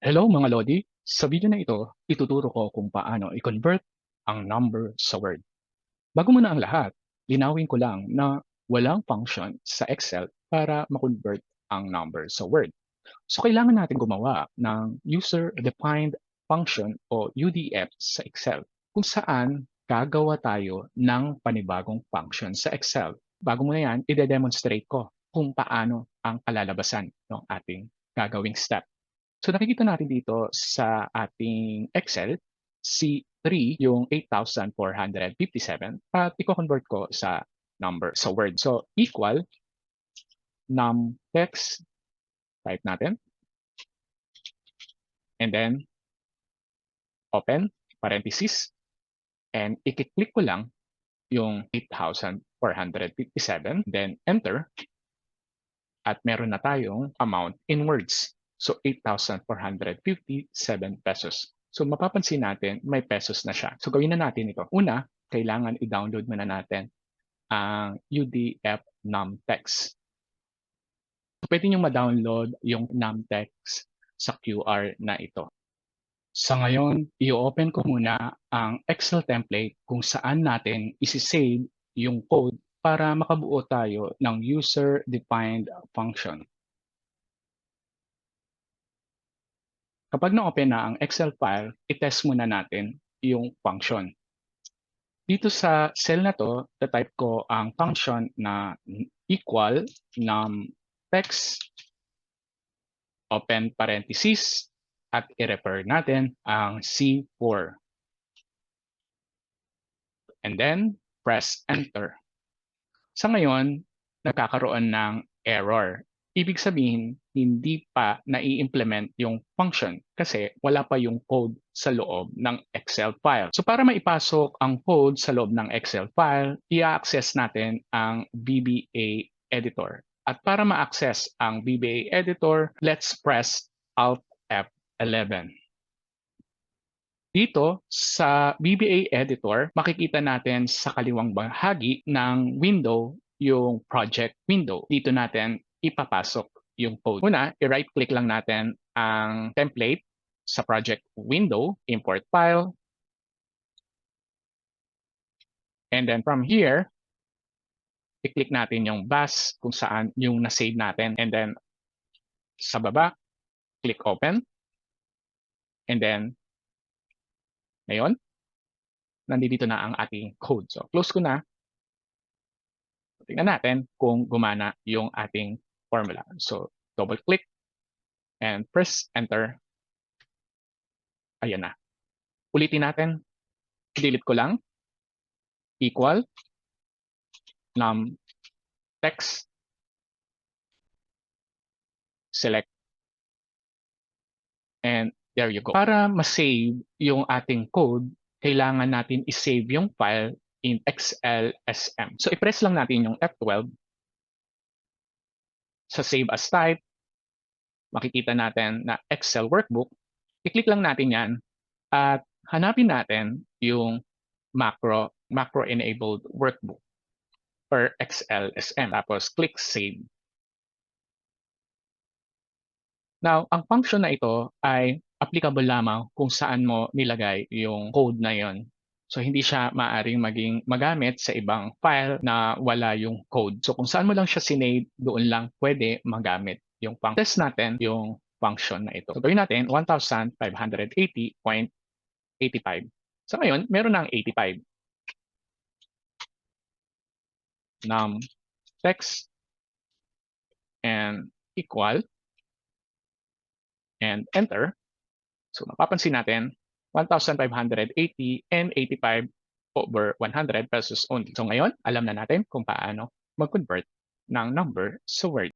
Hello mga Lodi! Sa video na ito, ituturo ko kung paano i-convert ang number sa Word. Bago muna ang lahat, linawin ko lang na walang function sa Excel para ma-convert ang number sa Word. So kailangan natin gumawa ng user-defined function o UDF sa Excel kung saan gagawa tayo ng panibagong function sa Excel. Bago muna yan, ide-demonstrate ko kung paano ang kalalabasan ng ating gagawing step. So nakikita natin dito sa ating Excel, si 3 yung 8,457 at i-convert ko sa number sa Word. So equal num text, type natin, and then open parenthesis, and i-click ko lang yung 8,457, then enter, at meron na tayong amount in words. So 8,457 pesos. So mapapansin natin may pesos na siya. So gawin na natin ito. Una, kailangan i-download muna natin ang UDF numtext. So pwede nyo ma-download yung numtext sa QR na ito. Sa ngayon, i-open ko muna ang Excel template kung saan natin isi-save yung code para makabuo tayo ng user-defined function. Kapag na-open na ang Excel file, i-test muna natin yung function. Dito sa cell na to, type ko ang function na equal num text, open parenthesis, at i-refer natin ang C4. And then, press enter. Sa ngayon, nagkakaroon ng error. Ibig sabihin, hindi pa nai-implement yung function kasi wala pa yung code sa loob ng Excel file. So para maipasok ang code sa loob ng Excel file, i-access natin ang VBA editor. At para ma-access ang VBA editor, let's press Alt F11. Dito sa VBA editor, makikita natin sa kaliwang bahagi ng window yung project window. Dito natin ipapasok yung code. Una, i-right click lang natin ang template sa project window, import file. And then from here, i-click natin yung bus kung saan yung na-save natin. And then sa baba, click open. And then, ngayon, nandito na ang ating code. So close ko na. Tingnan natin kung gumana yung ating formula. So, double click and press enter. Ayan na. Ulitin natin. Delete ko lang. Equal num text, select, and there you go. Para ma-save yung ating code, kailangan natin i-save yung file in XLSM. So, i-press lang natin yung F12. Sa Save As Type, makikita natin na Excel Workbook. I-click lang natin yan at hanapin natin yung macro-enabled workbook or XLSM. Tapos click Save. Now, ang function na ito ay applicable lamang kung saan mo nilagay yung code na yon. So, hindi siya maaaring magamit sa ibang file na wala yung code. So, kung saan mo lang siya sinave, doon lang pwede magamit yung function. Test natin yung function na ito. So, gawin natin 1,580.85. So, ngayon, meron ng 85. Num text and equal and enter. So, mapapansin natin, 1,580 and 85 over 100 pesos only. So, ngayon, alam na natin kung paano mag-convert ng number sa Word.